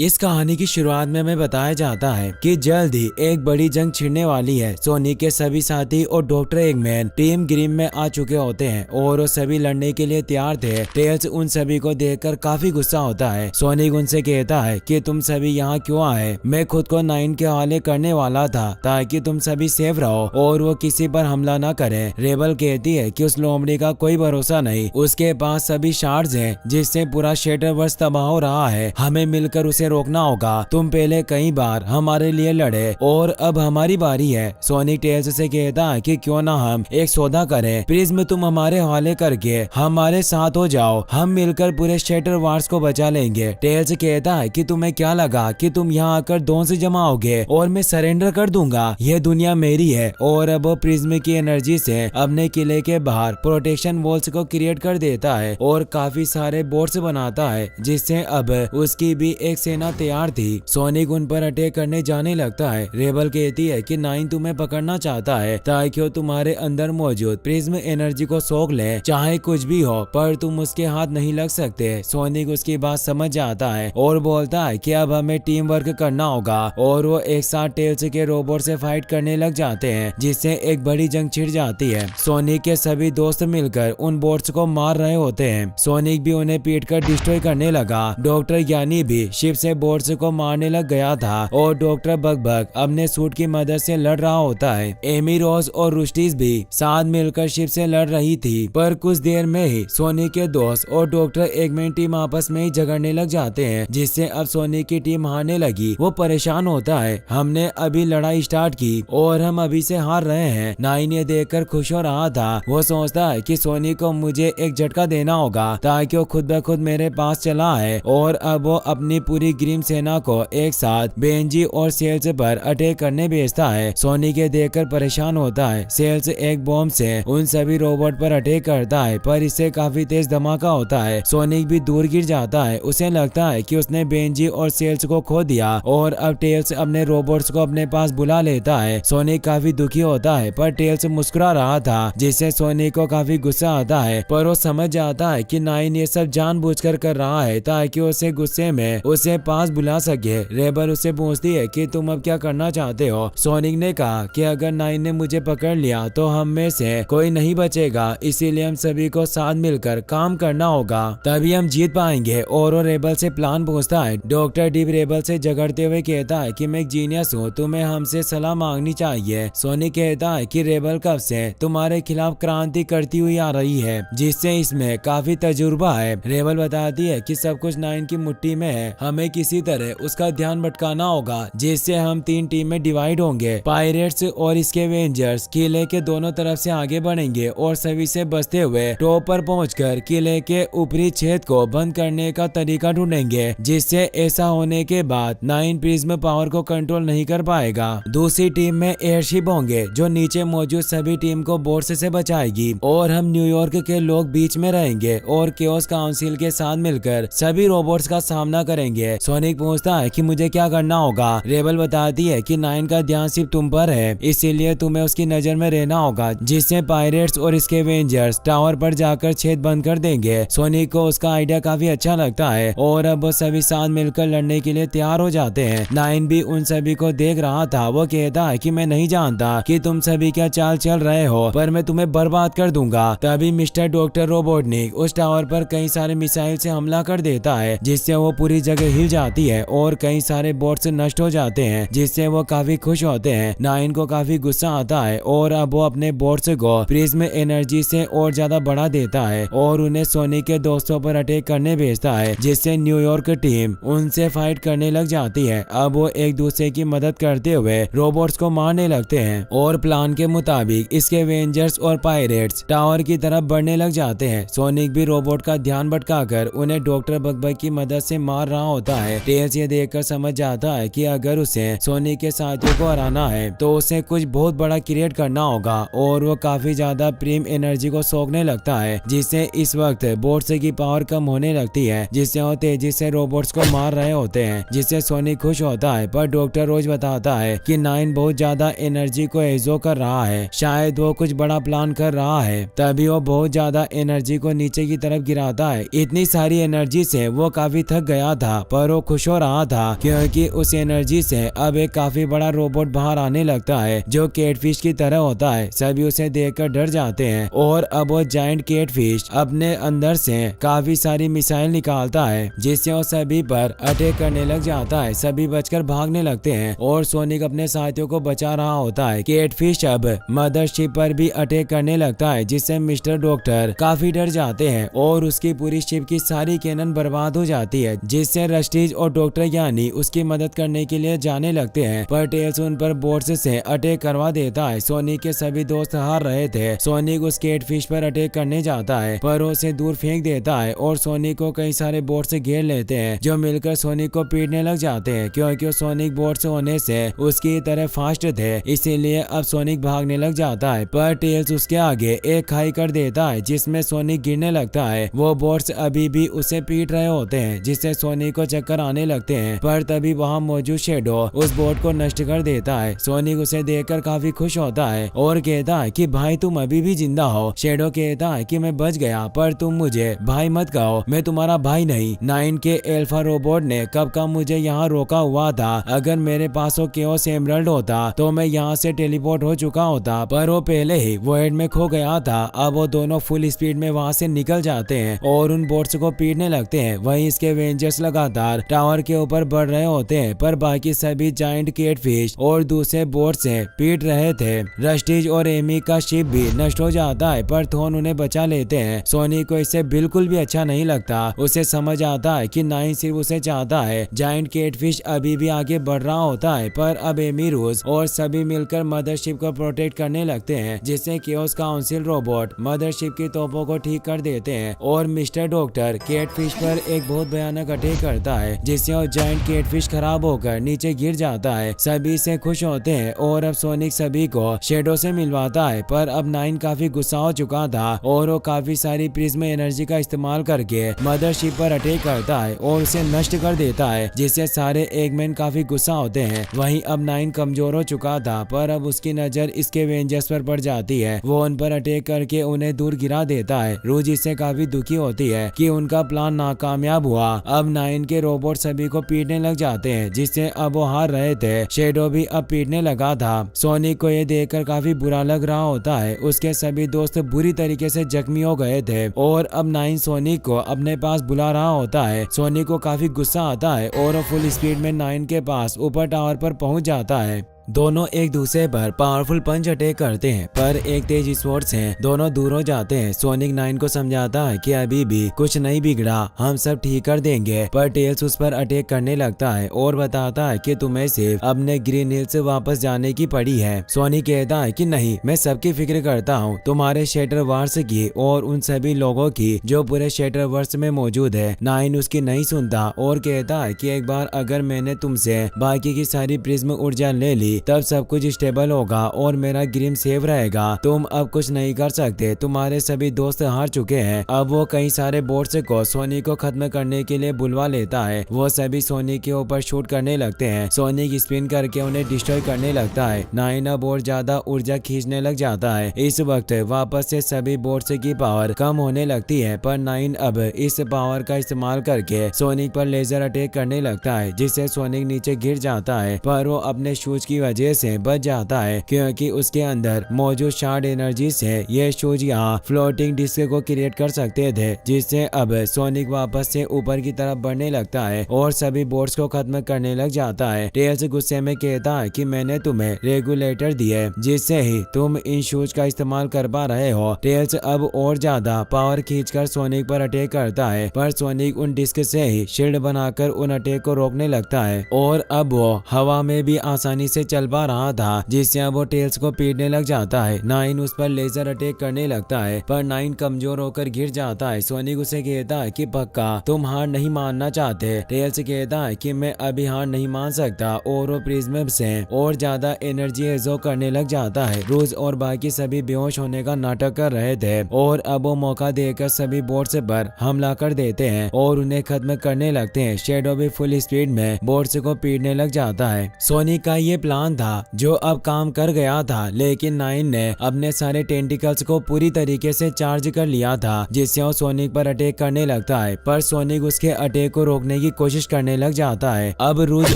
इस कहानी की शुरुआत में हमें बताया जाता है कि जल्द ही एक बड़ी जंग छिड़ने वाली है। सोनी के सभी साथी और डॉक्टर एगमैन टीम ग्रीम में आ चुके होते हैं और वो सभी लड़ने के लिए तैयार थे। टेल्स उन सभी को देखकर काफी गुस्सा होता है। सोनिक उनसे कहता है कि तुम सभी यहाँ क्यों आए? मैं खुद को नाइन के हवाले करने वाला था ताकि तुम सभी सेफ रहो और वो किसी पर हमला न करे। रेबल कहती है कि उस लोमड़ी का कोई भरोसा नहीं, उसके पास सभी शार्ड्स हैं जिससे पूरा शेटरवर्स तबाह हो रहा है। हमें मिलकर उसे रोकना होगा। तुम पहले कई बार हमारे लिए लड़े और अब हमारी बारी है। सोनिक टेल्स से कहता है कि क्यों ना हम एक सौदा करें। प्रिज्म तुम हमारे हवाले करके हमारे साथ हो जाओ, हम मिलकर पूरे शेटर वार्स को बचा लेंगे। टेल्स कहता है कि तुम्हें क्या लगा कि तुम यहाँ आकर दोनों से जमाओगे और मैं सरेंडर कर दूंगा? यह दुनिया मेरी है। और अब वो प्रिज्म की एनर्जी से अपने किले के बाहर प्रोटेक्शन वॉल्स को क्रिएट कर देता है और काफी सारे बोट्स बनाता है जिससे अब उसकी भी एक सेना तैयार थी। सोनिक उन पर अटैक करने जाने लगता है। रेबल कहती है कि नाइन तुम्हें पकड़ना चाहता है ताकि वो तुम्हारे अंदर मौजूद प्रिज्म एनर्जी को सोख ले, चाहे कुछ भी हो, पर तुम उसके हाथ नहीं लग सकते। सोनिक उसकी बात समझ जाता है और बोलता है कि अब हमें टीम वर्क करना होगा और वो एक साथ टेल्स के रोबोट से फाइट करने लग जाते हैं जिससे एक बड़ी जंग छिड़ जाती है। सोनिक के सभी दोस्त मिलकर उन बोट्स को मार रहे होते हैं। सोनिक भी उन्हें पीट कर डिस्ट्रॉय करने लगा। डॉक्टर ज्ञानी भी शिप से बोट्स को मारने लग गया था और डॉक्टर बग अपने सूट की मदद से लड़ रहा होता है। एमी रोज और रुस्टीज भी साथ मिलकर शिप से लड़ रही थी, पर कुछ देर में ही सोनिक के दोस्त और डॉक्टर एगमैन टीम आपस में ही झगड़ने लग जाते हैं जिससे अब सोनिक की टीम हारने लगी। वो परेशान होता है, हमने अभी लड़ाई स्टार्ट की और हम अभी से हार रहे हैं। नाइन ये देखकर खुश हो रहा था। वो सोचता है कि सोनिक को मुझे एक झटका देना होगा ताकि वो खुद ब खुद मेरे पास चला है और अब वो अपनी पूरी ग्रीम सेना को एक साथ बेंजी और सेल्स पर अटैक करने भेजता है। सोनिक ये देखकर परेशान होता है। सेल्स एक बॉम्ब से उन सभी रोबोट पर अटैक करता है पर इससे काफी तेज धमाका होता है। सोनिक भी दूर गिर जाता है। उसे लगता है कि उसने बेंजी और सेल्स को खो दिया और अब टेल्स अपने रोबोट्स को अपने पास बुला लेता है। सोनिक काफी दुखी होता है पर टेल्स मुस्कुरा रहा था जिससे सोनिक को काफी गुस्सा आता है, पर वो समझ जाता है कि नाइन ये सब जानबूझकर कर रहा है ताकि उसे गुस्से में उसे पास बुला सके। रेबल उससे पूछती है कि तुम अब क्या करना चाहते हो? सोनिक ने कहा कि अगर नाइन ने मुझे पकड़ लिया तो हम में से कोई नहीं बचेगा, इसीलिए हम सभी को साथ मिलकर काम करना होगा, तभी हम जीत पाएंगे। और वो रेबल से प्लान पूछता है। डॉक्टर डीप रेबल से झगड़ते हुए कहता है कि मैं एक जीनियस हूँ, तुम्हें हमसे सलाह मांगनी चाहिए। सोनिक कहता है कि रेबल कब से तुम्हारे खिलाफ क्रांति करती हुई आ रही है जिससे इसमें काफी तजुर्बा है। रेबल बताती है कि सब कुछ नाइन की मुट्ठी में है, हमें किसी तरह उसका ध्यान भटकाना होगा जिससे हम 3 टीम में डिवाइड होंगे। पायरेट्स और इसके एवेंजर्स किले के दोनों तरफ से आगे बढ़ेंगे और सभी से बचते हुए टॉप पर पहुंचकर किले के ऊपरी छेद को बंद करने का तरीका ढूंढेंगे जिससे ऐसा होने के बाद नाइन प्रिज्म पावर को कंट्रोल नहीं कर पाएगा। दूसरी टीम में एयरशिप होंगे जो नीचे मौजूद सभी टीम को बोर्ड से बचाएगी और हम न्यूयॉर्क के लोग बीच में रहेंगे और केओस काउंसिल के साथ मिलकर सभी रोबोट्स का सामना करेंगे। सोनिक पूछता है कि मुझे क्या करना होगा? रेबल बताती है कि नाइन का ध्यान सिर्फ तुम पर है, इसीलिए तुम्हें उसकी नजर में रहना होगा जिससे पायरेट्स और इसके एवेंजर्स टावर पर जाकर छेद बंद कर देंगे। सोनिक को उसका आइडिया काफी अच्छा लगता है और अब वो सभी साथ मिलकर लड़ने के लिए तैयार हो जाते हैं। नाइन भी उन सभी को देख रहा था। वो कहता है कि मैं नहीं जानता कि तुम सभी क्या चाल चल रहे हो, पर मैं तुम्हें बर्बाद कर दूंगा। तभी मिस्टर डॉक्टर रोबोटनिक उस टावर पर कई सारे मिसाइल से हमला कर देता है जिससे वो पूरी जगह हिल जाती है और कई सारे बोट्स नष्ट हो जाते हैं जिससे वो काफी खुश होते हैं। नाइन को काफी गुस्सा आता है और अब वो अपने बोट्स को प्रिज्म एनर्जी से और ज्यादा बढ़ा देता है और उन्हें सोनिक के दोस्तों पर अटैक करने भेजता है जिससे न्यूयॉर्क टीम उनसे फाइट करने लग जाती है। अब वो एक दूसरे की मदद करते हुए रोबोट्स को मारने लगते हैं और प्लान के मुताबिक इसके एवेंजर्स और पायरेट्स टावर की तरफ बढ़ने लग जाते हैं। सोनिक भी रोबोट का ध्यान भटकाकर उन्हें डॉक्टर बग की मदद से मार रहा होता है। टेल्स ये देखकर समझ जाता है कि अगर उसे सोनिक के साथियों को हराना है तो उसे कुछ बहुत बड़ा क्रिएट करना होगा और वो काफी ज्यादा प्रीम एनर्जी को सोखने लगता है जिससे इस वक्त बोट्स की पावर कम होने लगती है जिससे वो तेजी से रोबोट्स को मार रहे होते हैं जिससे सोनिक खुश होता है। पर डॉक्टर रोज बताता है कि नाइन बहुत ज्यादा एनर्जी को एजो कर रहा है, शायद वो कुछ बड़ा प्लान कर रहा है। तभी वो बहुत ज्यादा एनर्जी को नीचे की तरफ गिराता है। इतनी सारी एनर्जी से वो काफी थक गया था पर और वो खुश हो रहा था क्योंकि उस एनर्जी से अब एक काफी बड़ा रोबोट बाहर आने लगता है जो कैटफिश की तरह होता है। सभी उसे देखकर डर जाते हैं और अब वो जायंट कैटफिश अपने अंदर से काफी सारी मिसाइल निकालता है जिससे वो सभी पर अटैक करने लग जाता है। सभी बचकर भागने लगते हैं और सोनिक अपने साथियों को बचा रहा होता है। कैटफिश अब मदरशिप पर भी अटैक करने लगता है जिससे मिस्टर डॉक्टर काफी डर जाते हैं और उसकी पूरी शिप की सारी कैनन बर्बाद हो जाती है जिससे रस्टीज और डॉक्टर यानी उसकी मदद करने के लिए जाने लगते हैं पर टेल्स उन पर बोट्स से अटैक करवा देता है। सोनिक के सभी दोस्त हार रहे थे। सोनिक उस कैटफिश पर अटैक करने जाता है पर उसे दूर फेंक देता है और सोनिक को कई सारे बोट से घेर लेते हैं जो मिलकर सोनिक को पीटने लग जाते हैं क्योंकि सोनिक बोट से होने से उसकी तरह फास्ट थे, इसीलिए अब सोनिक भागने लग जाता है पर टेल्स उसके आगे एक खाई कर देता है जिसमें सोनिक गिरने लगता है। वो बोट्स अभी भी उसे पीट रहे होते हैं जिससे सोनिक को चक्कर आने लगते हैं पर तभी वहाँ मौजूद शेडो उस बोट को नष्ट कर देता है। सोनिक उसे देखकर काफी खुश होता है और कहता है कि भाई तुम अभी भी जिंदा हो। शेडो कहता है कि मैं बच गया पर तुम मुझे भाई मत कहो, मैं तुम्हारा भाई नहीं। 9 के एल्फा रोबोट ने कब का मुझे यहाँ रोका हुआ था। अगर मेरे पास वो केओस एमरल्ड होता तो मैं यहाँ से टेलीपोर्ट हो चुका होता पर वो पहले ही वॉइड में खो गया था। अब वो दोनों फुल स्पीड में वहाँ से निकल जाते हैं और उन बोट्स को पीटने लगते हैं। वहीं इसके एवेंजर्स लगातार टावर के ऊपर बढ़ रहे होते हैं पर बाकी सभी जायंट कैटफिश और दूसरे बोट से पीट रहे थे। रस्टीज और एमी का शिप भी नष्ट हो जाता है पर थोन उन्हें बचा लेते हैं। सोनी को इससे बिल्कुल भी अच्छा नहीं लगता। उसे समझ आता है कि 9 सिर्फ उसे चाहता है। जायंट कैटफिश अभी भी आगे बढ़ रहा होता है पर अब एमी, रूस और सभी मिलकर मदरशिप को प्रोटेक्ट करने लगते हैं जिससे केओस काउंसिल रोबोट मदरशिप की तोपों को ठीक कर देते हैं और मिस्टर डॉक्टर कैटफिश पर एक बहुत भयानक अटैक करता है जिससे वो जायंट कैटफिश खराब होकर नीचे गिर जाता है। सभी से खुश होते हैं और अब सोनिक सभी को शेडो से मिलवाता है पर अब 9 काफी गुस्सा हो चुका था और वो काफी सारी प्रिज्म एनर्जी का इस्तेमाल करके मदरशिप पर अटैक करता है और उसे नष्ट कर देता है जिससे सारे एगमैन काफी गुस्सा होते हैं। वहीं अब 9 कमजोर हो चुका था पर अब उसकी नजर इसके एवेंजर्स पर पड़ जाती है। वो उन पर अटैक करके उन्हें दूर गिरा देता है। रूज इससे काफी दुखी होती है कि उनका प्लान नाकामयाब हुआ। अब 9 के रोबोट सभी को पीटने लग जाते हैं जिससे अब वो हार रहे थे। शेडो भी अब पीटने लगा था। सोनिक को ये देखकर काफी बुरा लग रहा होता है। उसके सभी दोस्त बुरी तरीके से जख्मी हो गए थे और अब 9 सोनिक को अपने पास बुला रहा होता है। सोनिक को काफी गुस्सा आता है और फुल स्पीड में 9 के पास ऊपर टावर पर पहुंच जाता है। दोनों एक दूसरे पर पावरफुल पंच अटैक करते हैं पर एक तेज स्पोर्ट से दोनों दूर हो जाते हैं। सोनिक 9 को समझाता है कि अभी भी कुछ नहीं बिगड़ा, हम सब ठीक कर देंगे पर टेल्स उस पर अटैक करने लगता है और बताता है कि तुम्हें सिर्फ अपने ग्रीन हिल से वापस जाने की पड़ी है। सोनिक कहता है कि नहीं, मैं सबकी फिक्र करता हूँ, तुम्हारे शेटर वर्स की और उन सभी लोगों की जो पूरे शेटर वर्स में मौजूद है। 9 उसकी नहीं सुनता और कहता है कि एक बार अगर मैंने तुमसे बाकी की सारी प्रिज्म ऊर्जा ले ली तब सब कुछ स्टेबल होगा और मेरा ग्रीम सेफ रहेगा। तुम अब कुछ नहीं कर सकते, तुम्हारे सभी दोस्त हार चुके हैं। अब वो कई सारे बोट्स को सोनिक को खत्म करने के लिए बुलवा लेता है। वो सभी सोनिक के ऊपर शूट करने लगते हैं। सोनिक स्पिन करके उन्हें डिस्ट्रॉय करने लगता है। 9 अब और ज्यादा ऊर्जा खींचने लग जाता है। इस वक्त वापस से सभी बोट्स की पावर कम होने लगती है पर 9 अब इस पावर का इस्तेमाल करके सोनिक पर लेजर अटैक करने लगता है जिससे सोनिक नीचे गिर जाता है पर वो अपने शूज की वजह से बच जाता है क्योंकि उसके अंदर मौजूद शार्ड एनर्जी से ये शूज यहाँ फ्लोटिंग डिस्क को क्रिएट कर सकते थे जिससे अब सोनिक वापस से ऊपर की तरफ बढ़ने लगता है और सभी बोट्स को खत्म करने लग जाता है। टेल्स गुस्से में कहता है कि मैंने तुम्हें रेगुलेटर दिए जिससे ही तुम इन शूज का इस्तेमाल कर पा रहे हो। टेल्स अब और ज्यादा पावर खींचकर सोनिक पर अटैक करता है पर सोनिक उन डिस्क से ही शील्ड बनाकर उन अटैक को रोकने लगता है और अब वो हवा में भी आसानी से चल पा रहा था जिससे अब वो टेल्स को पीटने लग जाता है। 9 उस पर लेजर अटैक करने लगता है पर 9 कमजोर होकर गिर जाता है। सोनिक उसे कहता है कि पक्का तुम हार नहीं मानना चाहते। टेल्स कहता है कि मैं अभी हार नहीं मान सकता और वो प्रिज्म से और ज्यादा एनर्जी एब्जॉर्ब करने लग जाता है। रूस और बाकी सभी बेहोश होने का नाटक कर रहे थे और अब वो मौका देकर सभी बोट्स पर हमला कर देते हैं और उन्हें खत्म करने लगते हैं। शेडो भी फुल स्पीड में बोट्स को पीटने लग जाता है। सोनिक का ये प्लान इंसान था जो अब काम कर गया था, लेकिन नाइन ने अपने सारे टेंटिकल्स को पूरी तरीके से चार्ज कर लिया था, जिससे वो सोनिक पर अटैक करने लगता है। पर सोनिक उसके अटैक को रोकने की कोशिश करने लग जाता है। अब रूज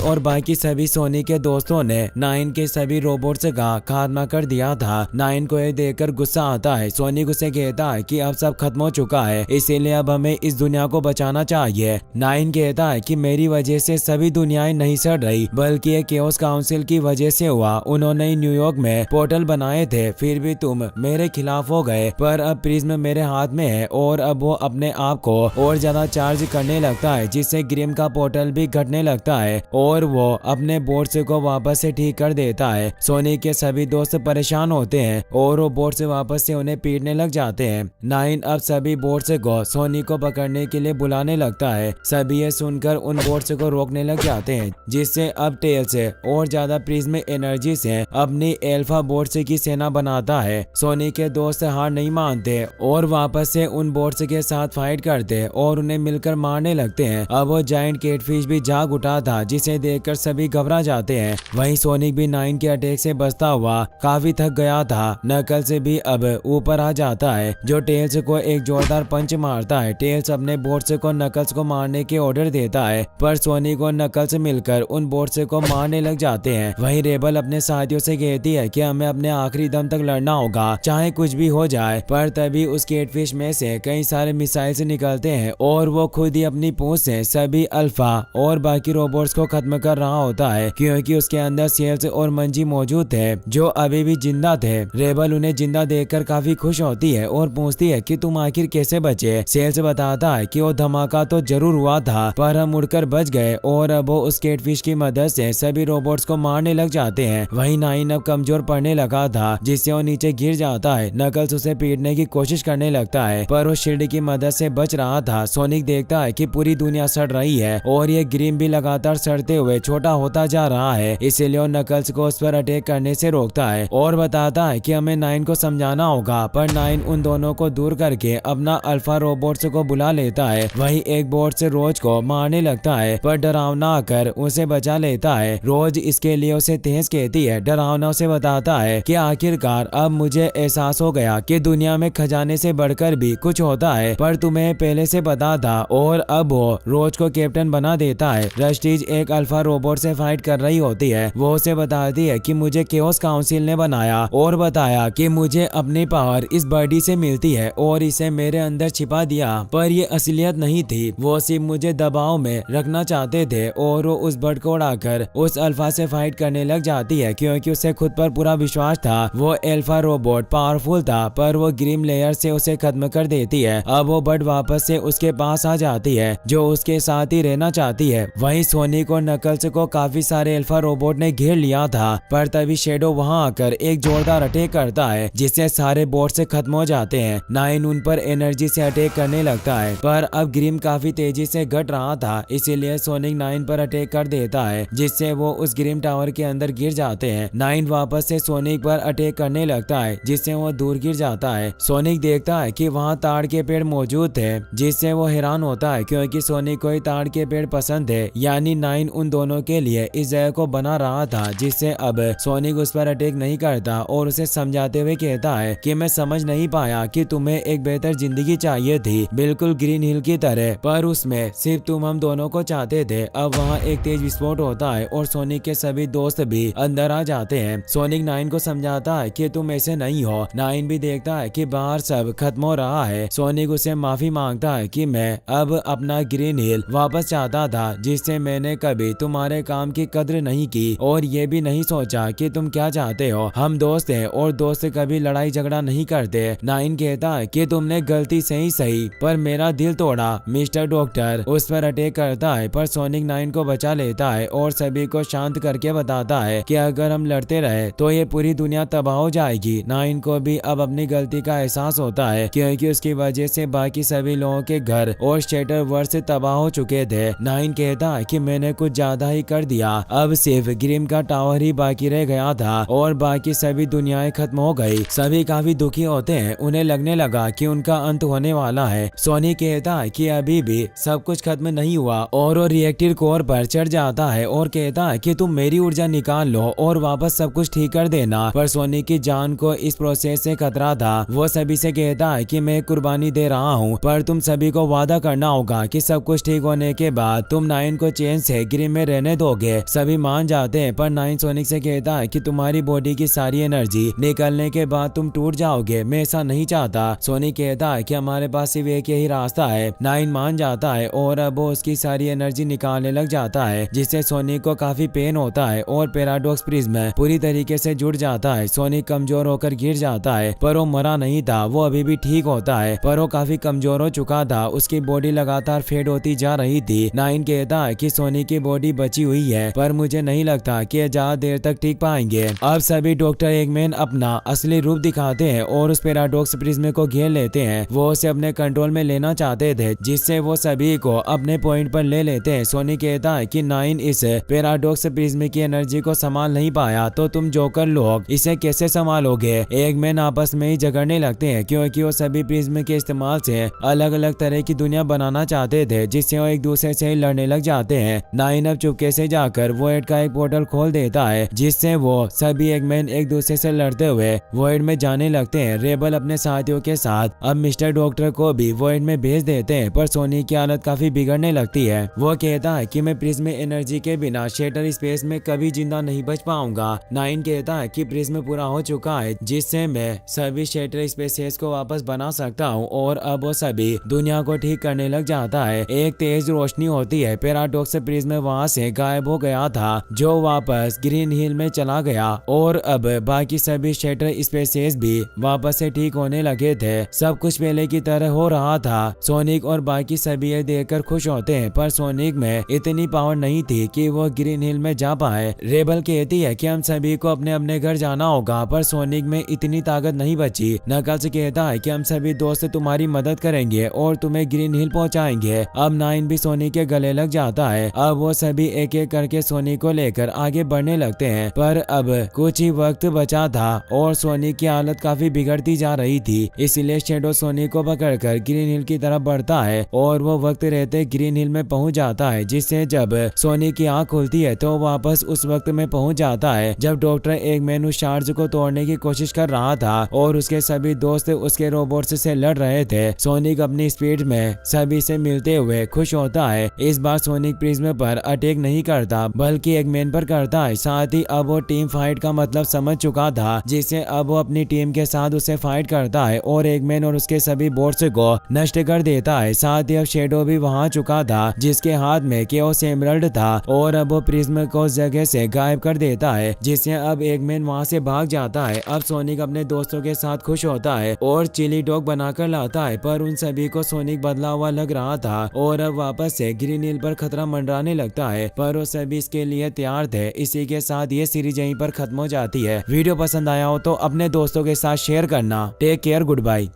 और बाकी सभी सोनिक के दोस्तों ने नाइन के सभी रोबोट्स का खात्मा कर दिया था। नाइन को यह देखकर गुस्सा आता है। सोनिक उसे कहता है कि अब सब खत्म हो चुका है, इसीलिए अब हमें इस दुनिया को बचाना चाहिए। नाइन कहता है कि मेरी वजह से सभी दुनियाएं नहीं सड़ रही, बल्कि ये केओस काउंसिल की वजह से हुआ। उन्होंने न्यूयॉर्क में पोर्टल बनाए थे, फिर भी तुम मेरे खिलाफ हो गए। पर अब प्रिज्म मेरे हाथ में है और अब वो अपने आप को और ज्यादा चार्ज करने लगता है, जिससे ग्रिम का पोर्टल भी घटने लगता है और वो अपने बोर्ड्स को वापस से ठीक कर देता है। सोनिक के सभी दोस्त परेशान होते हैं और वो बोर्ड से वापस से उन्हें पीटने लग जाते हैं। नाइन अब सभी बोर्ड्स को सोनिक को पकड़ने के लिए बुलाने लगता है। सभी ये सुनकर उन बोर्ड्स को रोकने लग जाते हैं, जिससे अब टेल्स और ज्यादा प्रिज्म एनर्जी से अपनी एल्फा बोर्ड्स की सेना बनाता है। सोनिक के दोस्त हार नहीं मानते और वापस से उन बोर्ड्स के साथ फाइट करते और उन्हें मिलकर मारने लगते हैं। अब वो जायंट कैटफिश भी जाग उठा था, जिसे देखकर सभी घबरा जाते हैं। वहीं सोनिक भी नाइन के अटैक से बचता हुआ काफी थक गया था। नकल्स भी अब ऊपर आ जाता है, जो टेल्स को एक जोरदार पंच मारता है। टेल्स अपने बोर्ड्स को नकल्स को मारने के ऑर्डर देता है, पर सोनिक और नकल्स मिलकर उन बोर्ड्स को मारने लग जाते हैं। वहीं रेबल अपने साथियों से कहती है कि हमें अपने आखिरी दम तक लड़ना होगा, चाहे कुछ भी हो जाए। पर तभी उस कैटफिश में से कई सारे मिसाइल्स निकलते हैं और वो खुद ही अपनी पूंछ से सभी अल्फा और बाकी रोबोट्स को खत्म कर रहा होता है, क्योंकि उसके अंदर सेल्स और मंजी मौजूद थे जो अभी भी जिंदा थे। रेबल उन्हें जिंदा देखकर काफी खुश होती है और पूछती है कि तुम आखिर कैसे बचे। सेल्स बताता है कि वो धमाका तो जरूर हुआ था, पर हम उड़कर बच गए और अब वो उस कैटफिश की मदद से सभी रोबोट्स को मारने लग जाते हैं। वहीं नाइन अब कमजोर पड़ने लगा था, जिससे वो नीचे गिर जाता है। नकल्स उसे पीटने की कोशिश करने लगता है, पर वो शील्ड की मदद से बच रहा था। सोनिक देखता है कि पूरी दुनिया सड़ रही है और ये ग्रिम भी लगातार सड़ते हुए छोटा होता जा रहा है, इसीलिए वो नकल्स को उस पर अटैक करने से रोकता है और बताता है कि हमें नाइन को समझाना होगा। पर नाइन उन दोनों को दूर करके अपना अल्फा रोबोट्स को बुला लेता है। वहीं एक बोट से रोज को मारने लगता है, पर डरावना आकर उसे बचा लेता है। रोज इसके लिए उसे तेज कहती है। डरावना उसे बताता है कि आखिरकार अब मुझे एहसास हो गया कि दुनिया में खजाने से बढ़कर भी कुछ होता है, पर तुम्हें पहले से पता था। और अब वो रोज को कैप्टन बना देता है। रस्टीज एक अल्फा रोबोट से फाइट कर रही होती है। वो उसे बताती है कि मुझे केओस काउंसिल ने बनाया और बताया कि मुझे अपनी पावर इस बर्डी से मिलती है और इसे मेरे अंदर छिपा दिया, पर ये असलियत नहीं थी। वो सिर्फ मुझे दबाव में रखना चाहते थे और वो उस बर्ड को उड़ाकर उस अल्फा से फाइट करने लग जाती है, क्योंकि उसे खुद पर पूरा विश्वास था। वो अल्फा रोबोट पावरफुल था, पर वो ग्रिम लेयर से उसे खत्म कर देती है। अब वो बर्ड वापस से उसके पास आ जाती है, जो उसके साथ ही रहना चाहती है। वहीं सोनिक और नकल्स को काफी सारे अल्फा रोबोट ने घेर लिया था, पर तभी शेडो वहां आकर एक जोरदार अटैक करता है, जिससे सारे बोट से खत्म हो जाते हैं। नाइन उन पर एनर्जी से अटैक करने लगता है, पर अब ग्रिम काफी तेजी से घट रहा था, इसीलिए सोनिक नाइन पर अटैक कर देता है, जिससे वो उस ग्रिम टावर के अंदर गिर जाते हैं। नाइन वापस से सोनिक पर अटैक करने लगता है, जिससे वो दूर गिर जाता है। सोनिक देखता है कि वहाँ ताड़ के पेड़ मौजूद थे, जिससे वो हैरान होता है, क्योंकि सोनिक को ताड़ के पेड़ पसंद है। यानी नाइन उन दोनों के लिए इस जगह को बना रहा था, जिससे अब सोनिक उस पर अटैक नहीं करता और उसे समझाते हुए कहता है कि मैं समझ नहीं पाया कि तुम्हें एक बेहतर जिंदगी चाहिए थी, बिल्कुल ग्रीन हिल की तरह, पर उसमें सिर्फ तुम हम दोनों को चाहते थे। अब वहाँ एक तेज विस्फोट होता है और सोनिक के सभी दोस्त भी अंदर आ जाते हैं। सोनिक नाइन को समझाता है कि तुम ऐसे नहीं हो। नाइन भी देखता है कि बाहर सब खत्म हो रहा है। सोनिक उसे माफी मांगता है कि मैं अब अपना ग्रीन हिल वापस चाहता था, जिससे मैंने कभी तुम्हारे काम की कद्र नहीं की और ये भी नहीं सोचा कि तुम क्या चाहते हो। हम दोस्त हैं और दोस्त कभी लड़ाई झगड़ा नहीं करते। नाइन कहता है कि तुमने गलती से ही सही, पर मेरा दिल तोड़ा। मिस्टर डॉक्टर उस पर अटैक करता है, पर सोनिक नाइन को बचा लेता है और सभी को शांत करके बताता है कि अगर हम लड़ते रहे तो ये पूरी दुनिया तबाह हो जाएगी। नाइन को भी अब अपनी गलती का एहसास होता है, क्योंकि उसकी वजह से बाकी सभी लोगों के घर और शेटर वर्ल्ड से तबाह हो चुके थे। नाइन कहता है कि मैंने कुछ ज्यादा ही कर दिया, अब सिर्फ ग्रिम का टावर ही बाकी रह गया था और बाकी सभी दुनियाएं खत्म हो गई। सभी काफी दुखी होते हैं, उन्हें लगने लगा कि उनका अंत होने वाला है। सोनी कहता है कि अभी भी सब कुछ खत्म नहीं हुआ और वो रिएक्टर कोर पर चढ़ जाता है और कहता है कि तुम मेरी ऊर्जा निकाल लो और वापस सब कुछ ठीक कर देना। पर सोनिक की जान को इस प्रोसेस से खतरा था। वो सभी से कहता है कि मैं कुर्बानी दे रहा हूँ, पर तुम सभी को वादा करना होगा कि सब कुछ ठीक होने के बाद तुम नाइन को चैन से ग्रीन में रहने दोगे। सभी मान जाते हैं, पर नाइन सोनिक से कहता है कि तुम्हारी बॉडी की सारी एनर्जी निकलने के बाद तुम टूट जाओगे, मैं ऐसा नहीं चाहता। सोनिक कहता है कि हमारे पास सिर्फ एक यही रास्ता है। नाइन मान जाता है और अब वो उसकी सारी एनर्जी निकालने लग जाता है, जिससे सोनिक को काफी पेन होता है और पैराडॉक्स प्रिज्म पूरी तरीके से जुड़ जाता है। सोनिक कमजोर होकर गिर जाता है, पर वो मरा नहीं था, वो अभी भी ठीक होता है, पर वो काफी कमजोर हो चुका था। उसकी बॉडी लगातार फेड होती जा रही थी। नाइन कहता है कि सोनिक की बॉडी बची हुई है, पर मुझे नहीं लगता कि ज्यादा देर तक ठीक पाएंगे। अब सभी डॉक्टर एगमैन अपना असली रूप दिखाते हैं और उस पैराडॉक्स प्रिज्म को घेर लेते हैं। वो उसे अपने कंट्रोल में लेना चाहते थे, जिससे वो सभी को अपने पॉइंट पर ले लेते हैं। सोनिक कहता है कि नाइन इस पैराडॉक्स प्रिज्म की एनर्जी को संभाल नहीं पाया, तो तुम जोकर लोग इसे कैसे संभालोगे। एगमैन आपस में ही झगड़ने लगते हैं, क्योंकि वो सभी प्रिज्म के इस्तेमाल से अलग अलग तरह की दुनिया बनाना चाहते थे, जिससे वो एक दूसरे से लड़ने लग जाते हैं। नाइन अब चुपके से जाकर वॉइड का एक पोर्टल खोल देता है, जिससे वो सभी एगमैन एक दूसरे से लड़ते हुए वॉइड में जाने लगते हैं। रेबल अपने साथियों के साथ अब मिस्टर डॉक्टर को भी वॉइड में भेज देते हैं, पर सोनिक की हालत काफी बिगड़ने लगती है। वो कहता है कि मैं प्रिज्म एनर्जी के बिना शेटर स्पेस में कभी जिंदा नहीं बच पाऊंगा। नाइन कहता है कि प्रिज्म पूरा हो चुका है, जिससे मैं सभी शेटर स्पेसेस को वापस बना सकता हूँ, और अब वो सभी दुनिया को ठीक करने लग जाता है। एक तेज रोशनी होती है, पैराडॉक्स प्रिज्म वहाँ से गायब हो गया था, जो वापस ग्रीन हिल में चला गया, और अब बाकी सभी शेटर स्पेसेस भी वापस से ठीक होने लगे थे। सब कुछ पहले की तरह हो रहा था। सोनिक और बाकी सभी ये देखकर खुश होते हैं, पर सोनिक में इतनी पावर नहीं थी कि वो ग्रीन हिल में जा पाए। रेबल कहती है कि हम सभी को अपने अपने घर जाना होगा, पर सोनिक में इतनी ताकत नहीं बची। नकल्स कहता है कि हम सभी दोस्त तुम्हारी मदद करेंगे और तुम्हें ग्रीन हिल पहुंचाएंगे। अब नाइन भी सोनिक के गले लग जाता है। अब वो सभी एक एक करके सोनिक को लेकर आगे बढ़ने लगते हैं, पर अब कुछ ही वक्त बचा था और सोनिक की हालत काफी बिगड़ती जा रही थी। इसलिए शेडो सोनिक को पकड़कर ग्रीन हिल की तरफ बढ़ता है और वो वक्त रहते ग्रीन हिल में पहुंच जाता है, जिससे जब सोनिक की आंख खुलती है तो वापस उस वक्त में पहुंच जाता है जब डॉक्टर एगमैन उस चार्ज को तोड़ने की कोशिश कर रहा था और उसके सभी दोस्त उसके रोबोट्स से लड़ रहे थे। सोनिक अपनी स्पीड में सभी से मिलते हुए खुश होता है। इस बार सोनिक प्रिज्म पर अटैक नहीं करता, बल्कि एगमैन पर करता है। साथ ही अब वो टीम फाइट का मतलब समझ चुका था, जिससे अब वो अपनी टीम के साथ उसे फाइट करता है और एगमैन और उसके सभी बोट्स को नष्ट कर देता है। साथ ही अब शेडो भी वहां चुका था, जिसके हाथ में केओस एमरल्ड था, और अब वो प्रिज्म को उस जगह से गायब कर देता है, जिससे अब एगमैन वहां से भाग जाता है। अब सोनिक अपने दोस्तों के साथ खुश होता है और चिली डॉग बनाकर लाता है, पर उन सभी को सोनिक बदला हुआ लग रहा था और अब वापस से ग्रीन हिल पर खतरा मंडराने लगता है, पर वो सभी इसके लिए तैयार थे। इसी के साथ ये सीरीज यहीं पर खत्म हो जाती है। वीडियो पसंद आया हो तो अपने दोस्तों के साथ शेयर करना। Take care, good bye.